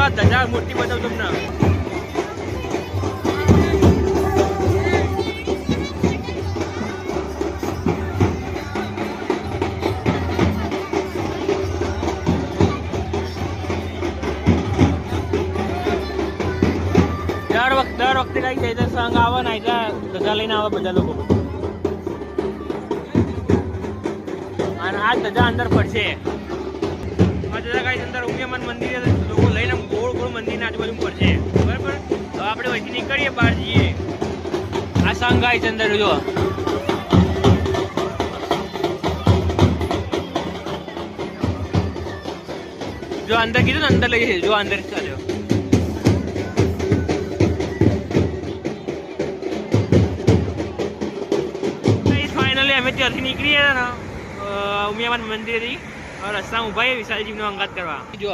આ ધજા મોટી બતાવું તમને. દર વખતે કઈ જાય સંઘ આવે ને એટલે ધજા લઈને આવે બધા લોકો. અને આ ધજા અંદર પડશે. આ ધજા કઈ અંદર ઉમિયામાન મંદિરે લોકો લઈને ગોળ ગોળ મંદિરના આજુબાજુ પડશે. બરાબર, હવે આપણે વહીથી નીકળીએ, બહાર જઈએ. આ સંઘ આવી છે અંદર. જો અંદર કીધું ને અંદર લઈ જશે. જો અંદર ચાલ્યો. અમે ત્યાંથી નીકળીએ ને ઉમિયામાન મંદિરેથી રસ્તામાં ઉભા વિશાલજીનો અંગાત કરવા. જો